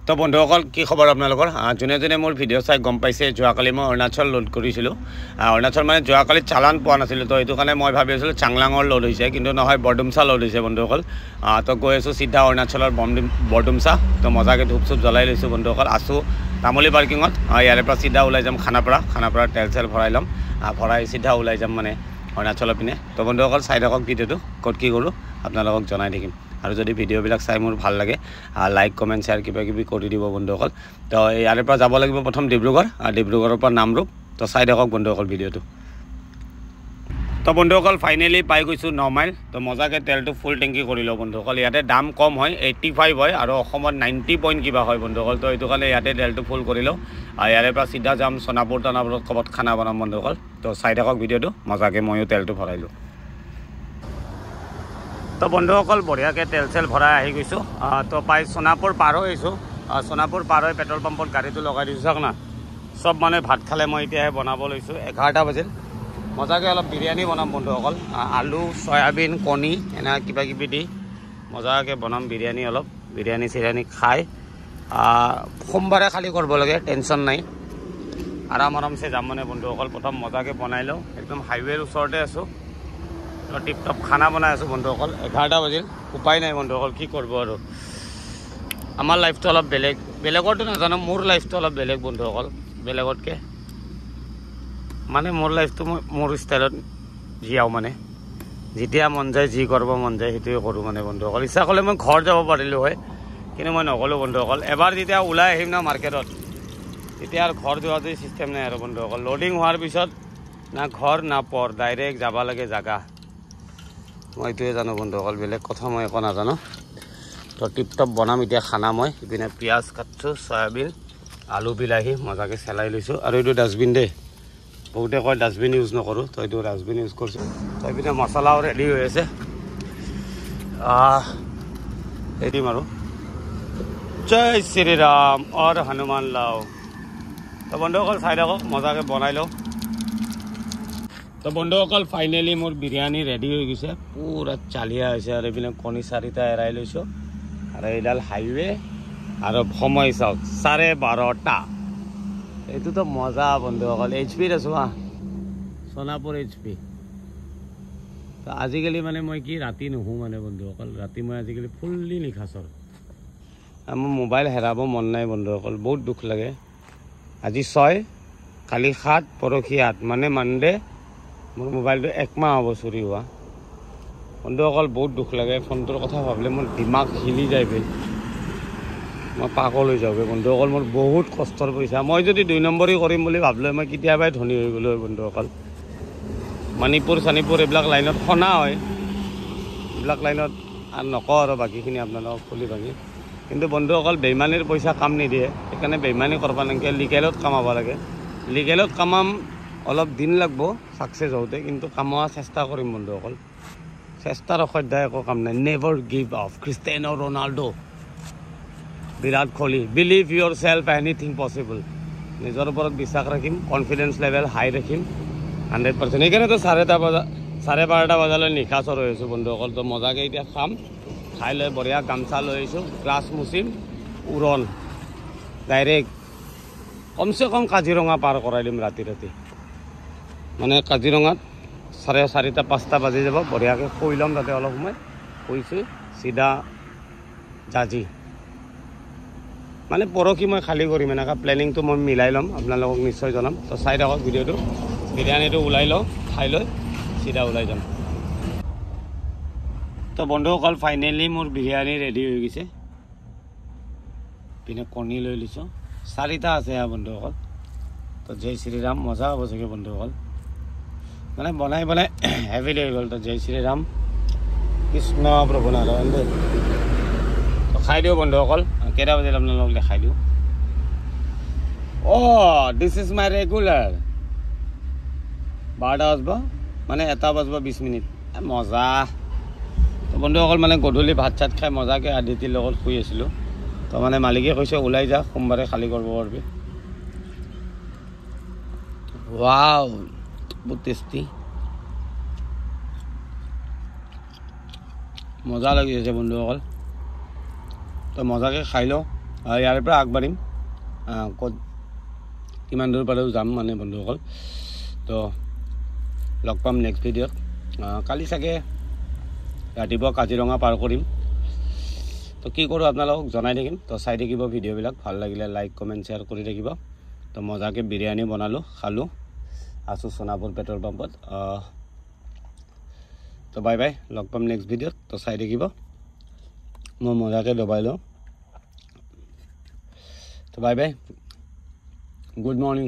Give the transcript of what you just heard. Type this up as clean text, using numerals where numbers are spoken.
তো বন্ধুসকল কি খবৰ আপোনালোকৰ যোনে যোনে মোৰ ভিডিঅ' চাই গম পাইছে যোৱাকালি মই অৰুণাচল লোড কৰিছিলোঁ অৰুণাচল মানে যোৱাকালি চালান পোৱা নাছিলোঁ তো এইটো কাৰণে মই ভাবি আছিলোঁ চাংলাঙৰ লোড হৈছে কিন্তু নহয় বৰডুমচা লোড হৈছে বন্ধুসকল তো গৈ আছোঁ চিধা অৰুণাচলৰ বৰডুমচা তো মজাকৈ ধূপ চুপ জ্বলাই লৈছোঁ বন্ধুসকল আছোঁ তামুলী পাৰ্কিঙত ইয়াৰে পৰা চিধা ওলাই যাম খানাপাৰা তেল চেল ভৰাই ল'ম ভৰাই চিধা ওলাই যাম মানে অৰুণাচলৰ পিনে তো বন্ধুসকল চাই থাকক ভিডিঅ'টো ক'ত কি কৰোঁ আপোনালোকক জনাই থাকিম আৰু যদি ভিডিঅ'বিলাক চাই মোৰ ভাল লাগে লাইক কমেণ্ট শ্বেয়াৰ কিবা কিবি কৰি দিব বন্ধুসকল তো ইয়াৰে পৰা যাব লাগিব প্ৰথম ডিব্ৰুগড় ডিব্ৰুগড়ৰ পৰা নামৰূপ তো চাই থাকক বন্ধুসকল ভিডিঅ'টো তো বন্ধুসকল ফাইনেলি পাই গৈছোঁ 9 মাইল তো মজাকৈ তেলটো ফুল টেংকি কৰি লওঁ বন্ধুসকল ইয়াতে দাম কম হয় 85 হয় আৰু অসমত 90 পইণ্ট কিবা হয় বন্ধুসকল তো এইটো কাৰণে ইয়াতে তেলটো ফুল কৰি লওঁ ইয়াৰে পৰা চিধা যাম সোণাপুৰত ক'ৰবাত খানা বনাম বন্ধুসকল তো চাই থাকক ভিডিঅ'টো মজাকৈ ময়ো তেলটো ভৰাইলোঁ তো বন্ধুসকল বঢ়িয়াকৈ তেল চেল ভৰাই আহি গৈছোঁ তো পাই সোণাপুৰ পাৰ হৈ আহিছোঁ সোণাপুৰ পাৰ হৈ পেট্ৰল পাম্পত গাড়ীটো লগাই দিছোঁ চাওক না চব মানে ভাত খালে মই এতিয়াহে বনাব লৈছোঁ 11টা বাজিল মজাকৈ অলপ বিৰিয়ানী বনাম বন্ধুসকল আলু চয়াবিন কণী এনে কিবা কিবি দি মজাকৈ বনাম বিৰিয়ানী অলপ চিৰিয়ানী খাই সোমবাৰে খালী কৰিব লাগে টেনশ্যন নাই আৰামছে যাম মানে বন্ধুসকল প্ৰথম মজাকৈ বনাই লওঁ একদম হাইৱেৰ ওচৰতে আছোঁ টিপ টপ খানা বনাই আছোঁ বন্ধুসকল 11টা বাজিল উপায় নাই বন্ধুসকল কি কৰিব আৰু আমাৰ লাইফটো অলপ বেলেগৰটো নাজানো মোৰ লাইফটো অলপ বেলেগ বন্ধুসকল বেলেগতকৈ মানে মোৰ লাইফটো মই মোৰ ষ্টাইলত জীয়াওঁ মানে যেতিয়া মন যায় যি কৰিব মন যায় সেইটোৱে কৰোঁ মানে বন্ধুসকল ইচ্ছা কৰিলে মই ঘৰ যাব পাৰিলোঁ হয় কিন্তু মই নগ'লোঁ বন্ধুসকল এবাৰ যেতিয়া ওলাই আহিম ন মাৰ্কেটত তেতিয়া আৰু ঘৰ যোৱাটো চিষ্টেম নাই আৰু বন্ধুসকল লোডিং হোৱাৰ পিছত না ঘৰ না পৰ ডাইৰেক্ট যাব লাগে জাগা মই এইটোৱে জানো বন্ধুসকল বেলেগ কথা মই একো নাজানো তো টিপ টপ বনাম এতিয়া খানা মই ইপিনে পিঁয়াজ কাটছোঁ চয়াবিন আলু বিলাহী মজাকৈ চেলাই লৈছোঁ আৰু এইটো ডাষ্টবিন দেই বহুতে কয় ডাষ্টবিন ইউজ নকৰোঁ তো এইটো ডাষ্টবিন ইউজ কৰিছোঁ তো এইপিনে মছলাও ৰেডি হৈ আছে দিম আৰু জয় শ্ৰীৰাম আৰু হনুমান লাও তো বন্ধুসকল চাই থাকক মজাকৈ বনাই লওঁ তো বন্ধুসকল ফাইনেলি মোৰ বিৰিয়ানী ৰেডি হৈ গৈছে পুৰা চালিয়া হৈছে আৰু এইপিনে কণী 4টা এৰাই লৈছোঁ আৰু এইডাল হাইৱে আৰু সময় চাওক 12:30 এইটোতো মজা বন্ধুসকল HP আছোঁ সোণাপুৰ HP তো আজিকালি মানে মই কি ৰাতি নুশোঁ মানে বন্ধুসকল ৰাতি মই আজিকালি ফুল্লি নিশাচৰ মোৰ মোবাইল হেৰাব মন নাই বন্ধুসকল বহুত দুখ লাগে আজি 6 কালি 7 পৰহি 8 মানে মানডে মোৰ মোবাইলটো 1 মাহ হ'ব চুৰি হোৱা বন্ধুসকল বহুত দুখ লাগে ফোনটোৰ কথা ভাবিলে মোৰ দিমাগ হিলি যায় মই পাগল হৈ যাওঁগৈ বন্ধুসকল মোৰ বহুত কষ্টৰ পইচা মই যদি 2 নম্বৰী কৰিম বুলি ভাবিলোঁ মই কেতিয়াবাই ধনী হৈ গ'লোঁ বন্ধুসকল মণিপুৰ চানিপুৰ এইবিলাক লাইনত খনা হয় এইবিলাক লাইনত আৰু নকওঁ আৰু বাকীখিনি আপোনালোকক খুলি ভাঙি কিন্তু বন্ধুসকল বেইমানীৰ পইচা কাম নিদিয়ে সেইকাৰণে বেইমানী কৰিব নালাগে লিগেলত কামাব লাগে লিগেলত কামাম অলপ দিন লাগব ছাকচেছ হওঁতে কিন্তু কামোৱা চেষ্টা কৰিম বন্ধুসকল চেষ্টাৰ অসাধ্য একো কাম নাই never give up Cristiano Ronaldo Virat Kohli believe yourself anything possible নিজৰ ওপৰত বিশ্বাস ৰাখিম কনফিডেন্স লেভেল হাই ৰাখিম 100% সেইকাৰণেতো 12:30 বজালৈ নিশাচৰ হৈ আছোঁ বন্ধুসকল তো মজাকৈ এতিয়া খাম খাই লৈ বঢ়িয়া গামচা লৈ আহিছোঁ গ্লাছ মুচিম উৰণ ডাইৰেক্ট কমচে কম কাজিৰঙা পাৰ কৰাই দিম ৰাতি মানে কাজিৰঙাত 4:30 5টা বাজি যাব বঢ়িয়াকৈ শুই ল'ম তাতে অলপ সময় শুইছোঁ চিধা জাজি মানে পৰহি মই খালী কৰিম এনেকুৱা প্লেনিংটো মই মিলাই ল'ম আপোনালোকক নিশ্চয় জনাম তো চাই থাকক ভিডিঅ'টো বিৰিয়ানীটো ওলাই লওঁ খাই লৈ চিধা ওলাই যাম তো বন্ধুসকল ফাইনেলি মোৰ বিৰিয়ানী ৰেডি হৈ গৈছে পিনে কণী লৈ লৈছোঁ 4টা আছে বন্ধুসকল তো জয় শ্ৰীৰাম মজা হ'ব চাগে বন্ধুসকল মানে বনাই হেভি হৈ গ'ল তো জয় শ্ৰীৰাম কৃষ্ণ প্ৰভু নাৰায়ণ দেই তো খাই দিওঁ বন্ধুসকল কেইটা বাজিল আপোনালোকক দেখাই দিওঁ দিছ ইজ মাই ৰেগুলাৰ 12টা বাজিব মানে 1টা বাজিব 20 মিনিট মজা তো বন্ধুসকল মানে গধূলি ভাত চাত খাই মজাকৈ আদিতিৰ লগত শুই আছিলোঁ তো মানে মালিকে কৈছে ওলাই যা সোমবাৰে খালী কৰিব পাৰিবি ৱাও বহুত টেষ্টি মজা লাগি আছে বন্ধুসকল তো মজাকৈ খাই লওঁ ইয়াৰ পৰা আগবাঢ়িম ক'ত কিমান দূৰ পালেও যাম মানে বন্ধুসকল তো লগ পাম নেক্সট ভিডিঅ'ত কালি চাগে ৰাতিপুৱা কাজিৰঙা পাৰ কৰিম তো কি কৰোঁ আপোনালোকক জনাই থাকিম তো চাই থাকিব ভিডিঅ'বিলাক ভাল লাগিলে লাইক কমেণ্ট শ্বেয়াৰ কৰি থাকিব তো মজাকৈ বিৰিয়ানী বনালোঁ খালোঁ আছোঁ সোণাপুৰ পেট্ৰল পাম্পত তো বাই বাই লগ পাম নেক্সট ভিডিঅ'ত তো চাই থাকিব মই মজাকৈ দবাই লওঁ তো বাই বাই গুড মৰ্ণিং